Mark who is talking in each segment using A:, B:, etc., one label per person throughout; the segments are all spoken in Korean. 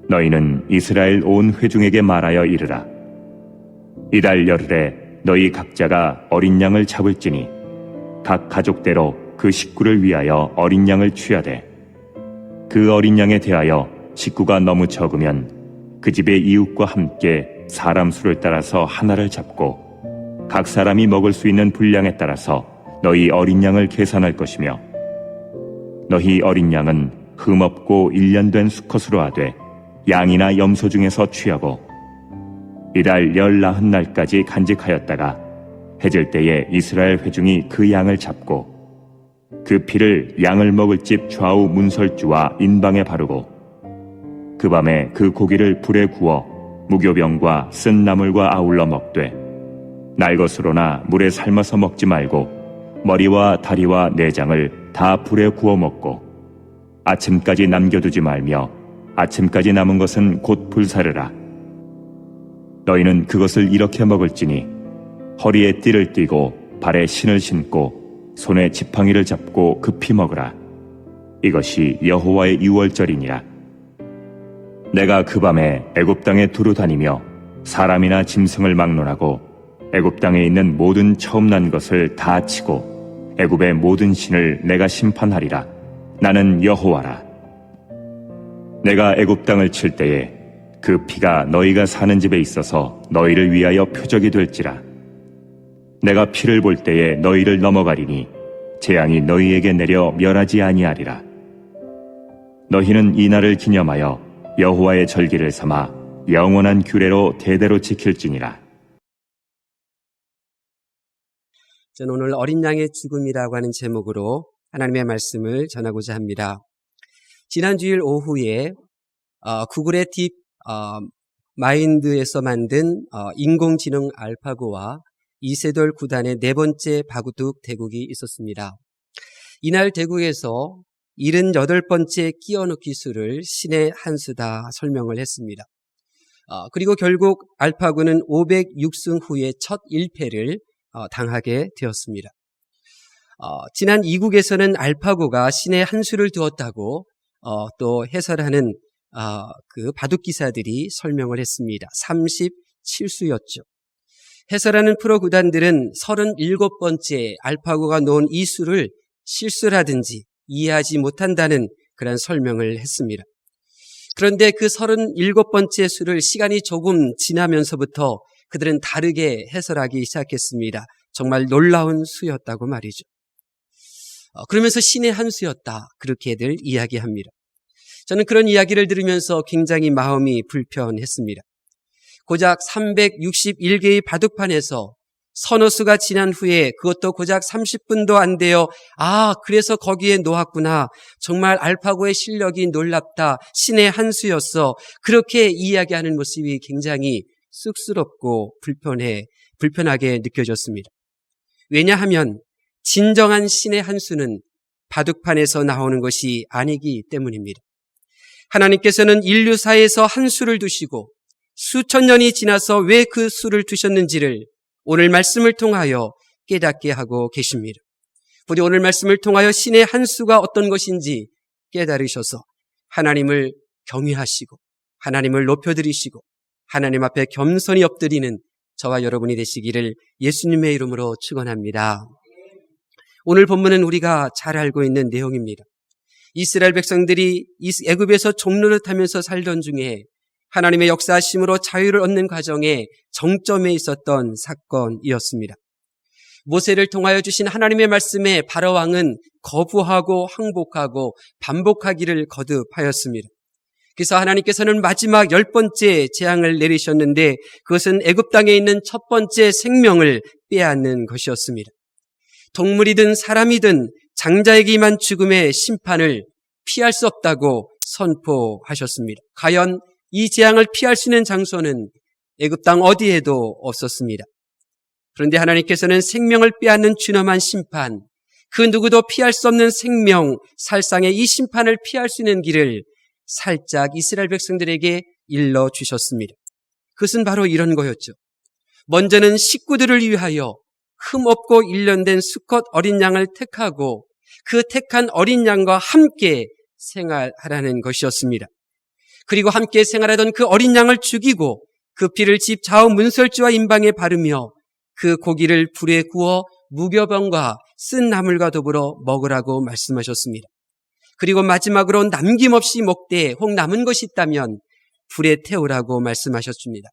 A: 너희는 이스라엘 온 회중에게 말하여 이르라. 이달 열흘에 너희 각자가 어린 양을 잡을지니 각 가족대로 그 식구를 위하여 어린 양을 취하되 그 어린 양에 대하여 식구가 너무 적으면 그 집의 이웃과 함께 사람 수를 따라서 하나를 잡고 각 사람이 먹을 수 있는 분량에 따라서 너희 어린 양을 계산할 것이며 너희 어린 양은 흠없고 1년 된 수컷으로 하되 양이나 염소 중에서 취하고 이달 19날까지 간직하였다가 해질 때에 이스라엘 회중이 그 양을 잡고 그 피를 양을 먹을 집 좌우 문설주와 인방에 바르고 그 밤에 그 고기를 불에 구워 무교병과 쓴 나물과 아울러 먹되 날 것으로나 물에 삶아서 먹지 말고 머리와 다리와 내장을 다 불에 구워 먹고 아침까지 남겨두지 말며 아침까지 남은 것은 곧 불사르라. 너희는 그것을 이렇게 먹을지니 허리에 띠를 띠고 발에 신을 신고 손에 지팡이를 잡고 급히 먹으라. 이것이 여호와의 유월절이니라. 내가 그 밤에 애굽 땅에 두루 다니며 사람이나 짐승을 막론하고 애굽 땅에 있는 모든 처음 난 것을 다 치고 애굽의 모든 신을 내가 심판하리라. 나는 여호와라. 내가 애굽 땅을 칠 때에 그 피가 너희가 사는 집에 있어서 너희를 위하여 표적이 될지라. 내가 피를 볼 때에 너희를 넘어가리니 재앙이 너희에게 내려 멸하지 아니하리라. 너희는 이 날을 기념하여 여호와의 절기를 삼아 영원한 규례로 대대로 지킬지니라.
B: 저는 오늘 어린 양의 죽음이라고 하는 제목으로 하나님의 말씀을 전하고자 합니다. 지난 주일 오후에 구글의 딥 마인드에서 만든 인공지능 알파고와 이세돌 구단의 네 번째 바구둑 대국이 있었습니다. 이날 대국에서 78번째 끼워넣기 수를 신의 한 수다 설명을 했습니다. 그리고 결국 알파고는 506승 후에 첫 1패를 당하게 되었습니다. 지난 2국에서는 알파고가 신의 한 수를 두었다고 또 해설하는 그 바둑 기사들이 설명을 했습니다. 37수였죠. 해설하는 프로 구단들은 37번째 알파고가 놓은 이 수를 실수라든지 이해하지 못한다는 그런 설명을 했습니다. 그런데 그 37번째 수를 시간이 조금 지나면서부터 그들은 다르게 해설하기 시작했습니다. 정말 놀라운 수였다고 말이죠. 그러면서 신의 한 수였다, 그렇게들 이야기합니다. 저는 그런 이야기를 들으면서 굉장히 마음이 불편했습니다. 고작 361개의 바둑판에서 서너 수가 지난 후에 그것도 고작 30분도 안 되어 그래서 거기에 놓았구나. 정말 알파고의 실력이 놀랍다. 신의 한 수였어. 그렇게 이야기하는 모습이 굉장히 쑥스럽고 불편하게 느껴졌습니다. 왜냐하면 진정한 신의 한 수는 바둑판에서 나오는 것이 아니기 때문입니다. 하나님께서는 인류사에서 한 수를 두시고 수천 년이 지나서 왜 그 수를 두셨는지를 오늘 말씀을 통하여 깨닫게 하고 계십니다. 부디 오늘 말씀을 통하여 신의 한 수가 어떤 것인지 깨달으셔서 하나님을 경외하시고 하나님을 높여드리시고 하나님 앞에 겸손히 엎드리는 저와 여러분이 되시기를 예수님의 이름으로 축원합니다. 오늘 본문은 우리가 잘 알고 있는 내용입니다. 이스라엘 백성들이 애굽에서 종노릇하면서 살던 중에 하나님의 역사하심으로 자유를 얻는 과정에 정점에 있었던 사건이었습니다. 모세를 통하여 주신 하나님의 말씀에 바로 왕은 거부하고 항복하고 반복하기를 거듭하였습니다. 그래서 하나님께서는 마지막 10번째 재앙을 내리셨는데 그것은 애굽 땅에 있는 첫 번째 생명을 빼앗는 것이었습니다. 동물이든 사람이든 장자에게만 죽음의 심판을 피할 수 없다고 선포하셨습니다. 과연 이 재앙을 피할 수 있는 장소는 애굽 땅 어디에도 없었습니다. 그런데 하나님께서는 생명을 빼앗는 준엄한 심판, 그 누구도 피할 수 없는 생명, 살상의 이 심판을 피할 수 있는 길을 살짝 이스라엘 백성들에게 일러주셨습니다. 그것은 바로 이런 거였죠. 먼저는 식구들을 위하여 흠없고 1년 된 수컷 어린 양을 택하고 그 택한 어린 양과 함께 생활하라는 것이었습니다. 그리고 함께 생활하던 그 어린 양을 죽이고 그 피를 집 좌우 문설주와 임방에 바르며 그 고기를 불에 구워 무교병과 쓴 나물과 더불어 먹으라고 말씀하셨습니다. 그리고 마지막으로 남김없이 먹되 혹 남은 것이 있다면 불에 태우라고 말씀하셨습니다.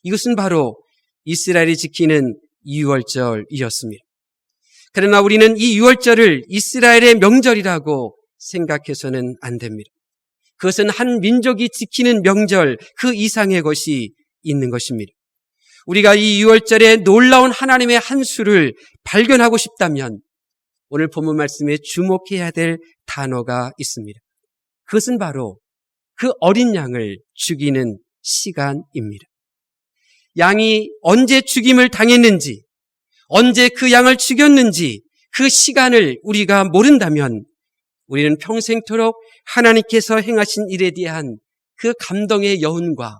B: 이것은 바로 이스라엘이 지키는 유월절이었습니다. 그러나 우리는 이 유월절을 이스라엘의 명절이라고 생각해서는 안 됩니다. 그것은 한 민족이 지키는 명절 그 이상의 것이 있는 것입니다. 우리가 이 유월절에 놀라운 하나님의 한 수를 발견하고 싶다면 오늘 본문 말씀에 주목해야 될 단어가 있습니다. 그것은 바로 그 어린 양을 죽이는 시간입니다. 양이 언제 죽임을 당했는지, 언제 그 양을 죽였는지 그 시간을 우리가 모른다면 우리는 평생토록 하나님께서 행하신 일에 대한 그 감동의 여운과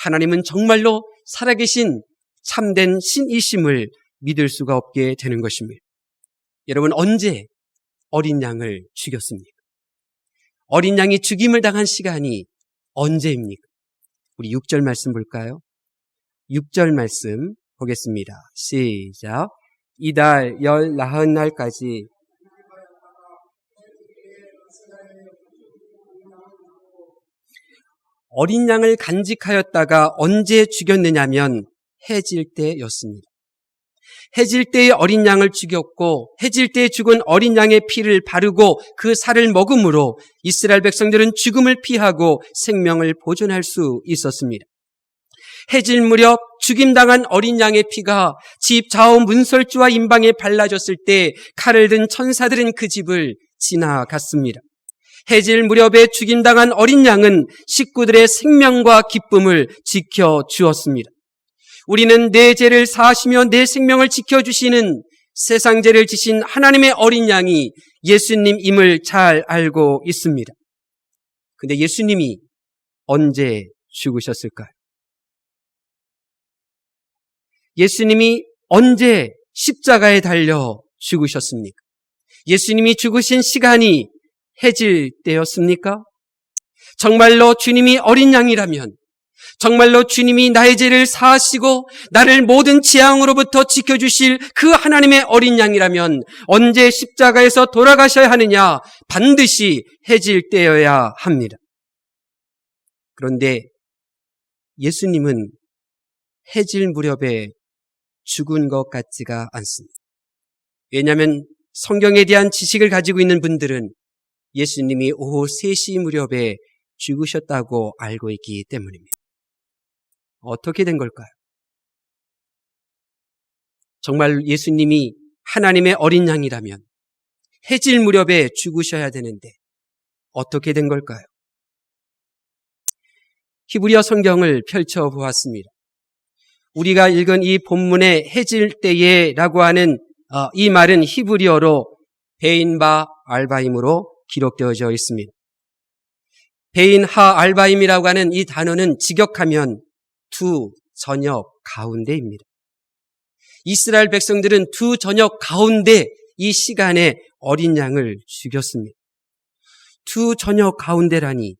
B: 하나님은 정말로 살아계신 참된 신이심을 믿을 수가 없게 되는 것입니다. 여러분, 언제 어린 양을 죽였습니까? 어린 양이 죽임을 당한 시간이 언제입니까? 우리 6절 말씀 볼까요? 6절 말씀 보겠습니다. 시작. 이달 열 나흔 날까지 어린 양을 간직하였다가 언제 죽였느냐면 해질 때였습니다. 해질 때에 어린 양을 죽였고 해질 때에 죽은 어린 양의 피를 바르고 그 살을 먹음으로 이스라엘 백성들은 죽음을 피하고 생명을 보존할 수 있었습니다. 해질 무렵 죽임당한 어린 양의 피가 집 좌우 문설주와 임방에 발라졌을 때 칼을 든 천사들은 그 집을 지나갔습니다. 해질 무렵에 죽임당한 어린 양은 식구들의 생명과 기쁨을 지켜주었습니다. 우리는 내 죄를 사하시며 내 생명을 지켜주시는 세상 죄를 지신 하나님의 어린 양이 예수님임을 잘 알고 있습니다. 근데 예수님이 언제 죽으셨을까요? 예수님이 언제 십자가에 달려 죽으셨습니까? 예수님이 죽으신 시간이 해질 때였습니까? 정말로 주님이 어린 양이라면, 정말로 주님이 나의 죄를 사하시고 나를 모든 재앙으로부터 지켜주실 그 하나님의 어린 양이라면 언제 십자가에서 돌아가셔야 하느냐? 반드시 해질 때여야 합니다. 그런데 예수님은 해질 무렵에 죽은 것 같지가 않습니다. 왜냐하면 성경에 대한 지식을 가지고 있는 분들은 예수님이 오후 3시 무렵에 죽으셨다고 알고 있기 때문입니다. 어떻게 된 걸까요? 정말 예수님이 하나님의 어린 양이라면 해질 무렵에 죽으셔야 되는데 어떻게 된 걸까요? 히브리어 성경을 펼쳐보았습니다. 우리가 읽은 이 본문의 해질 때에라고 하는 이 말은 히브리어로 베인바 알바임으로 기록되어져 있습니다. 베인하 알바임이라고 하는 이 단어는 직역하면 두 저녁 가운데입니다. 이스라엘 백성들은 두 저녁 가운데 이 시간에 어린 양을 죽였습니다. 두 저녁 가운데라니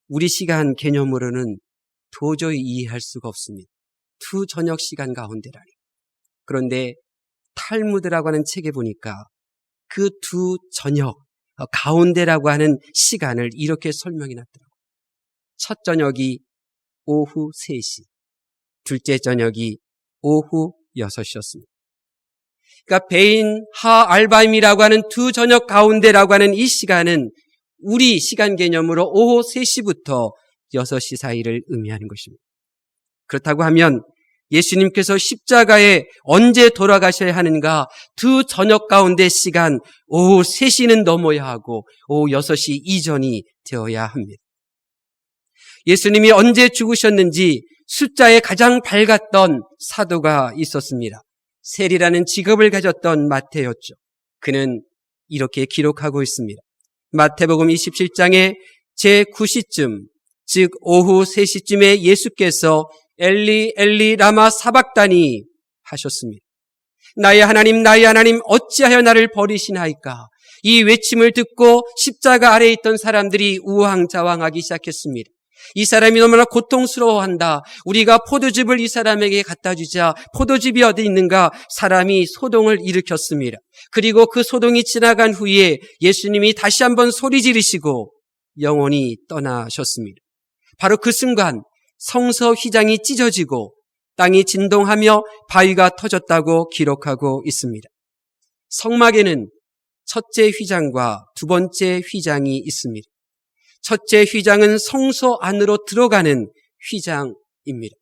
B: 우리 시간 개념으로는 도저히 이해할 수가 없습니다. 두 저녁 시간 가운데라니. 그런데 탈무드라고 하는 책에 보니까 그 두 저녁 가운데라고 하는 시간을 이렇게 설명해 놨더라고요. 첫 저녁이 오후 3시, 둘째 저녁이 오후 6시였습니다. 그러니까 베인 하 알바임이라고 하는 두 저녁 가운데라고 하는 이 시간은 우리 시간 개념으로 오후 3시부터 6시 사이를 의미하는 것입니다. 그렇다고 하면 예수님께서 십자가에 언제 돌아가셔야 하는가? 두 저녁 가운데 시간 오후 3시는 넘어야 하고 오후 6시 이전이 되어야 합니다. 예수님이 언제 죽으셨는지 숫자에 가장 밝았던 사도가 있었습니다. 셀이라는 직업을 가졌던 마태였죠. 그는 이렇게 기록하고 있습니다. 마태복음 27장에 제9시쯤, 즉 오후 3시쯤에 예수께서 엘리 엘리 라마 사박다니 하셨습니다. 나의 하나님 나의 하나님 어찌하여 나를 버리시나이까? 이 외침을 듣고 십자가 아래에 있던 사람들이 우왕좌왕하기 시작했습니다. 이 사람이 너무나 고통스러워한다. 우리가 포도즙을 이 사람에게 갖다 주자. 포도즙이 어디 있는가? 사람이 소동을 일으켰습니다. 그리고 그 소동이 지나간 후에 예수님이 다시 한번 소리 지르시고 영원히 떠나셨습니다. 바로 그 순간 성서 휘장이 찢어지고 땅이 진동하며 바위가 터졌다고 기록하고 있습니다. 성막에는 첫째 휘장과 두 번째 휘장이 있습니다. 첫째 휘장은 성소 안으로 들어가는 휘장입니다.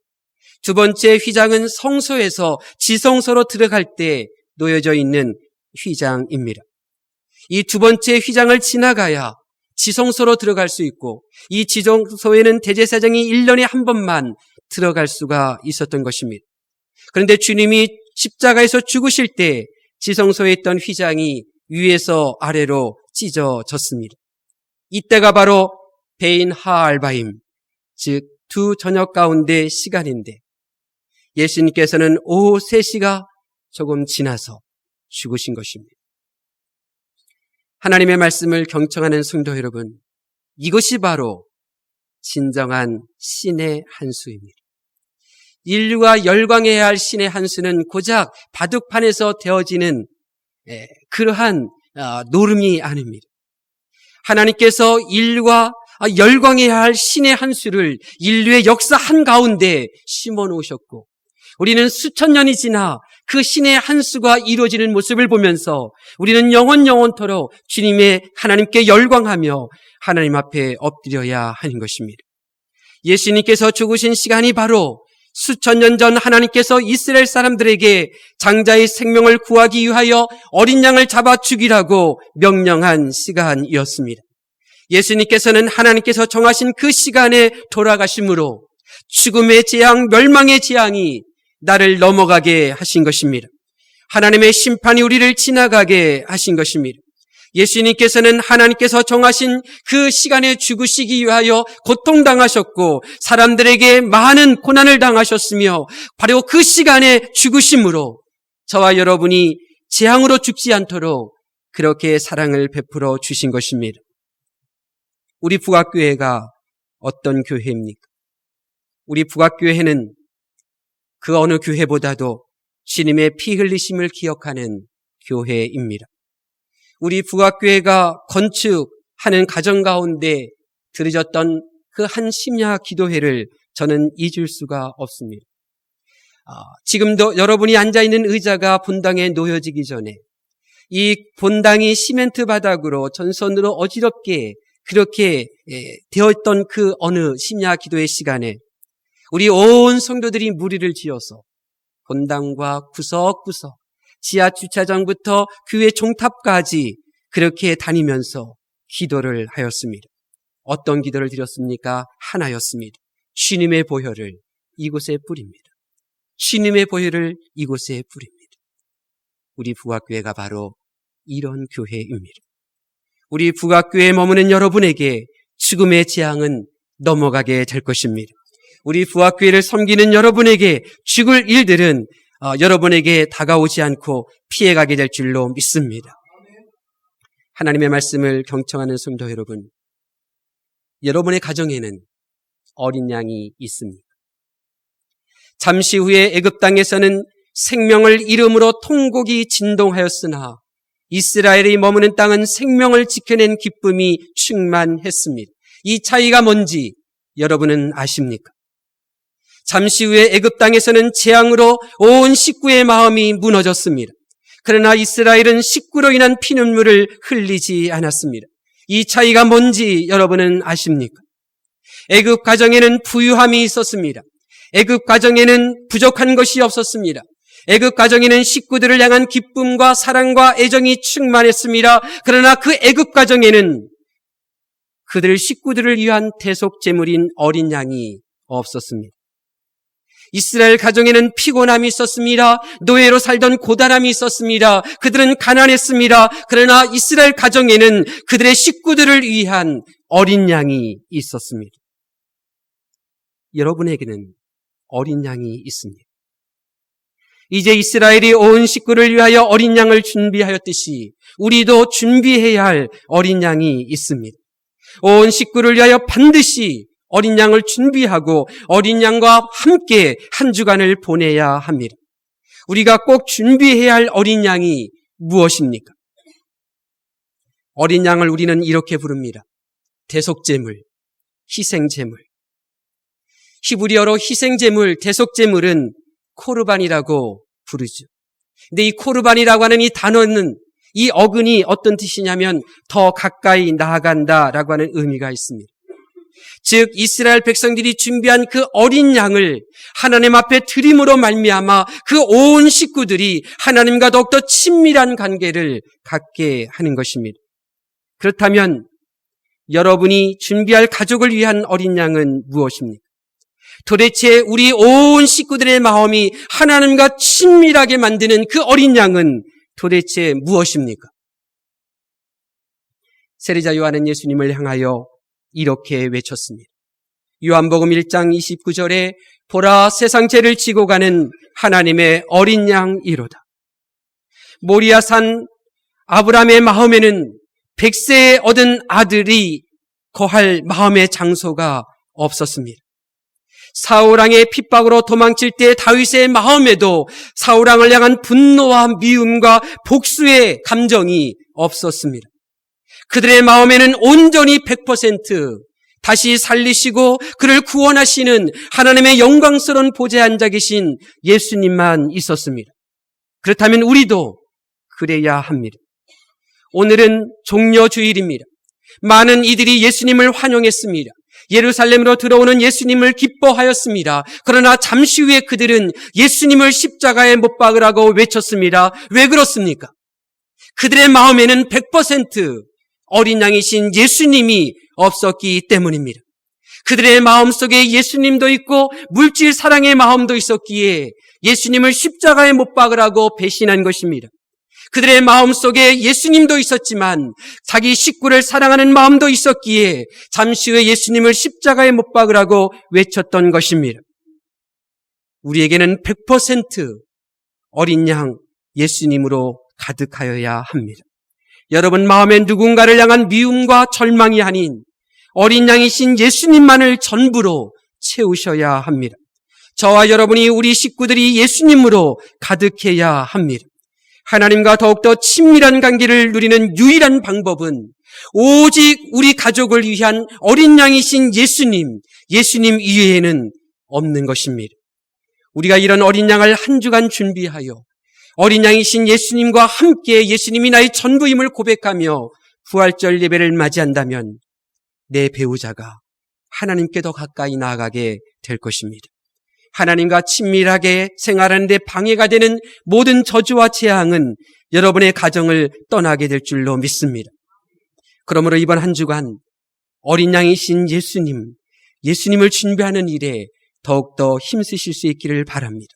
B: 두 번째 휘장은 성소에서 지성소로 들어갈 때 놓여져 있는 휘장입니다. 이 두 번째 휘장을 지나가야 지성소로 들어갈 수 있고, 이 지성소에는 대제사장이 1년에 한 번만 들어갈 수가 있었던 것입니다. 그런데 주님이 십자가에서 죽으실 때 지성소에 있던 휘장이 위에서 아래로 찢어졌습니다. 이때가 바로 베인 하알바임, 즉 두 저녁 가운데 시간인데 예수님께서는 오후 3시가 조금 지나서 죽으신 것입니다. 하나님의 말씀을 경청하는 성도 여러분, 이것이 바로 진정한 신의 한수입니다. 인류가 열광해야 할 신의 한수는 고작 바둑판에서 되어지는 그러한 노름이 아닙니다. 하나님께서 인류가 열광해야 할 신의 한수를 인류의 역사 한가운데 심어 놓으셨고, 우리는 수천 년이 지나 그 신의 한수가 이루어지는 모습을 보면서 우리는 영원토록 주님의 하나님께 열광하며 하나님 앞에 엎드려야 하는 것입니다. 예수님께서 죽으신 시간이 바로 수천 년 전 하나님께서 이스라엘 사람들에게 장자의 생명을 구하기 위하여 어린 양을 잡아 죽이라고 명령한 시간이었습니다. 예수님께서는 하나님께서 정하신 그 시간에 돌아가심으로 죽음의 재앙, 멸망의 재앙이 나를 넘어가게 하신 것입니다. 하나님의 심판이 우리를 지나가게 하신 것입니다. 예수님께서는 하나님께서 정하신 그 시간에 죽으시기 위하여 고통당하셨고 사람들에게 많은 고난을 당하셨으며 바로 그 시간에 죽으심으로 저와 여러분이 재앙으로 죽지 않도록 그렇게 사랑을 베풀어 주신 것입니다. 우리 북악교회가 어떤 교회입니까? 우리 북악교회는 그 어느 교회보다도 주님의 피 흘리심을 기억하는 교회입니다. 우리 북악교회가 건축하는 과정 가운데 드려졌던 그 한 심야 기도회를 저는 잊을 수가 없습니다. 지금도 여러분이 앉아있는 의자가 본당에 놓여지기 전에 이 본당이 시멘트 바닥으로 전선으로 어지럽게 그렇게 되었던 그 어느 심야 기도회 시간에 우리 온 성도들이 무리를 지어서 본당과 구석구석 지하 주차장부터 교회 종탑까지 그렇게 다니면서 기도를 하였습니다. 어떤 기도를 드렸습니까? 하나였습니다. 주님의 보혈을 이곳에 뿌립니다. 주님의 보혈을 이곳에 뿌립니다. 우리 북악교회가 바로 이런 교회입니다. 우리 북악교회에 머무는 여러분에게 죽음의 재앙은 넘어가게 될 것입니다. 우리 북악교회를 섬기는 여러분에게 죽을 일들은 여러분에게 다가오지 않고 피해가게 될 줄로 믿습니다. 하나님의 말씀을 경청하는 성도 여러분, 여러분의 가정에는 어린 양이 있습니다. 잠시 후에 애굽 땅에서는 생명을 이름으로 통곡이 진동하였으나 이스라엘이 머무는 땅은 생명을 지켜낸 기쁨이 충만했습니다. 이 차이가 뭔지 여러분은 아십니까? 잠시 후에 애굽 땅에서는 재앙으로 온 식구의 마음이 무너졌습니다. 그러나 이스라엘은 식구로 인한 피눈물을 흘리지 않았습니다. 이 차이가 뭔지 여러분은 아십니까? 애굽 가정에는 부유함이 있었습니다. 애굽 가정에는 부족한 것이 없었습니다. 애굽 가정에는 식구들을 향한 기쁨과 사랑과 애정이 충만했습니다. 그러나 그 애굽 가정에는 그들 식구들을 위한 대속 제물인 어린 양이 없었습니다. 이스라엘 가정에는 피곤함이 있었습니다. 노예로 살던 고단함이 있었습니다. 그들은 가난했습니다. 그러나 이스라엘 가정에는 그들의 식구들을 위한 어린 양이 있었습니다. 여러분에게는 어린 양이 있습니다. 이제 이스라엘이 온 식구를 위하여 어린 양을 준비하였듯이 우리도 준비해야 할 어린 양이 있습니다. 온 식구를 위하여 반드시 어린 양을 준비하고 어린 양과 함께 한 주간을 보내야 합니다. 우리가 꼭 준비해야 할 어린 양이 무엇입니까? 어린 양을 우리는 이렇게 부릅니다. 대속제물, 희생제물. 히브리어로 희생제물, 대속제물은 코르반이라고 부르죠. 근데 이 코르반이라고 하는 이 단어는, 이 어근이 어떤 뜻이냐면 더 가까이 나아간다라고 하는 의미가 있습니다. 즉 이스라엘 백성들이 준비한 그 어린 양을 하나님 앞에 드림으로 말미암아 그 온 식구들이 하나님과 더욱더 친밀한 관계를 갖게 하는 것입니다. 그렇다면 여러분이 준비할 가족을 위한 어린 양은 무엇입니까? 도대체 우리 온 식구들의 마음이 하나님과 친밀하게 만드는 그 어린 양은 도대체 무엇입니까? 세례자 요한은 예수님을 향하여 이렇게 외쳤습니다. 요한복음 1장 29절에 보라, 세상 죄를 지고 가는 하나님의 어린 양이로다. 모리아산 아브라함의 마음에는 100세에 얻은 아들이 거할 마음의 장소가 없었습니다. 사울왕의 핍박으로 도망칠 때 다윗의 마음에도 사울왕을 향한 분노와 미움과 복수의 감정이 없었습니다. 그들의 마음에는 온전히 100% 다시 살리시고 그를 구원하시는 하나님의 영광스러운 보좌에 앉아 계신 예수님만 있었습니다. 그렇다면 우리도 그래야 합니다. 오늘은 종려주일입니다. 많은 이들이 예수님을 환영했습니다. 예루살렘으로 들어오는 예수님을 기뻐하였습니다. 그러나 잠시 후에 그들은 예수님을 십자가에 못 박으라고 외쳤습니다. 왜 그렇습니까? 그들의 마음에는 100% 어린 양이신 예수님이 없었기 때문입니다. 그들의 마음속에 예수님도 있고 물질 사랑의 마음도 있었기에 예수님을 십자가에 못 박으라고 배신한 것입니다. 그들의 마음속에 예수님도 있었지만 자기 식구를 사랑하는 마음도 있었기에 잠시 후에 예수님을 십자가에 못 박으라고 외쳤던 것입니다. 우리에게는 100% 어린 양 예수님으로 가득하여야 합니다. 여러분 마음에 누군가를 향한 미움과 절망이 아닌 어린 양이신 예수님만을 전부로 채우셔야 합니다. 저와 여러분이 우리 식구들이 예수님으로 가득해야 합니다. 하나님과 더욱더 친밀한 관계를 누리는 유일한 방법은 오직 우리 가족을 위한 어린 양이신 예수님 이외에는 없는 것입니다. 우리가 이런 어린 양을 한 주간 준비하여 어린 양이신 예수님과 함께 예수님이 나의 전부임을 고백하며 부활절 예배를 맞이한다면 내 배우자가 하나님께 더 가까이 나아가게 될 것입니다. 하나님과 친밀하게 생활하는 데 방해가 되는 모든 저주와 재앙은 여러분의 가정을 떠나게 될 줄로 믿습니다. 그러므로 이번 한 주간 어린 양이신 예수님을 준비하는 일에 더욱더 힘쓰실 수 있기를 바랍니다.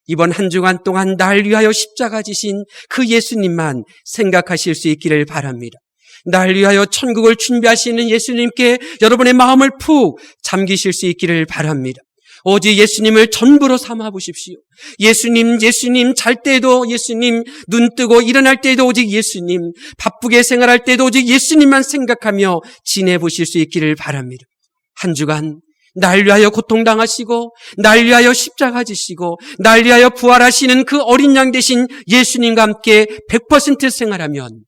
B: 이번 한 주간 동안 날 위하여 십자가 지신 그 예수님만 생각하실 수 있기를 바랍니다. 날 위하여 천국을 준비하시는 예수님께 여러분의 마음을 푹 잠기실 수 있기를 바랍니다. 오직 예수님을 전부로 삼아 보십시오. 예수님 잘 때도 예수님, 눈 뜨고 일어날 때도 오직 예수님, 바쁘게 생활할 때도 오직 예수님만 생각하며 지내보실 수 있기를 바랍니다. 한 주간 날 위하여 고통당하시고 날 위하여 십자가 지시고 날 위하여 부활하시는 그 어린 양 되신 예수님과 함께 100% 생활하면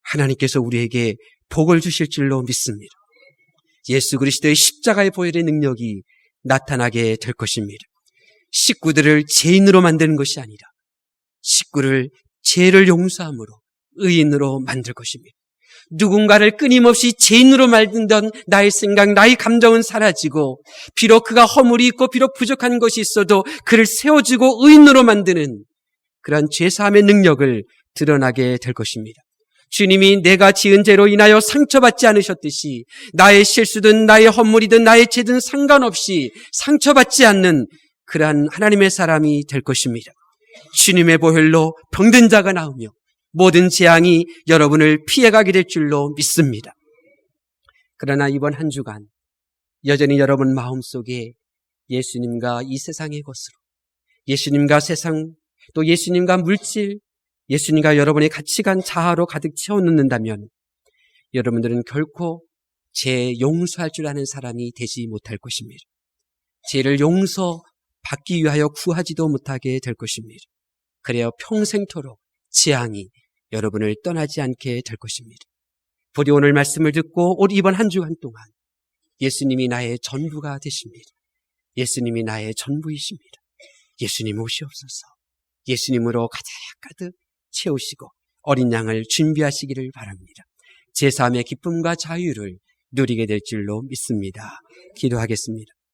B: 하나님께서 우리에게 복을 주실 줄로 믿습니다. 예수 그리스도의 십자가의 보혈의 능력이 나타나게 될 것입니다. 식구들을 죄인으로 만드는 것이 아니라 식구를 죄를 용서함으로 의인으로 만들 것입니다. 누군가를 끊임없이 죄인으로 만들던 나의 생각, 나의 감정은 사라지고 비록 그가 허물이 있고 비록 부족한 것이 있어도 그를 세워주고 의인으로 만드는 그러한 죄사함의 능력을 드러나게 될 것입니다. 주님이 내가 지은 죄로 인하여 상처받지 않으셨듯이 나의 실수든 나의 허물이든 나의 죄든 상관없이 상처받지 않는 그러한 하나님의 사람이 될 것입니다. 주님의 보혈로 병든 자가 나으며 모든 재앙이 여러분을 피해가게 될 줄로 믿습니다. 그러나 이번 한 주간 여전히 여러분 마음속에 예수님과 이 세상의 것으로 예수님과 세상 또 예수님과 물질 예수님과 여러분의 가치관 자아로 가득 채워넣는다면 여러분들은 결코 죄 용서할 줄 아는 사람이 되지 못할 것입니다. 죄를 용서받기 위하여 구하지도 못하게 될 것입니다. 그래야 평생토록 재앙이 여러분을 떠나지 않게 될 것입니다. 부디 오늘 말씀을 듣고 올 이번 한 주간 동안 예수님이 나의 전부가 되십니다. 예수님이 나의 전부이십니다. 예수님 오시옵소서. 예수님으로 가득가득 채우시고 어린 양을 준비하시기를 바랍니다. 제 삶의 기쁨과 자유를 누리게 될 줄로 믿습니다. 기도하겠습니다.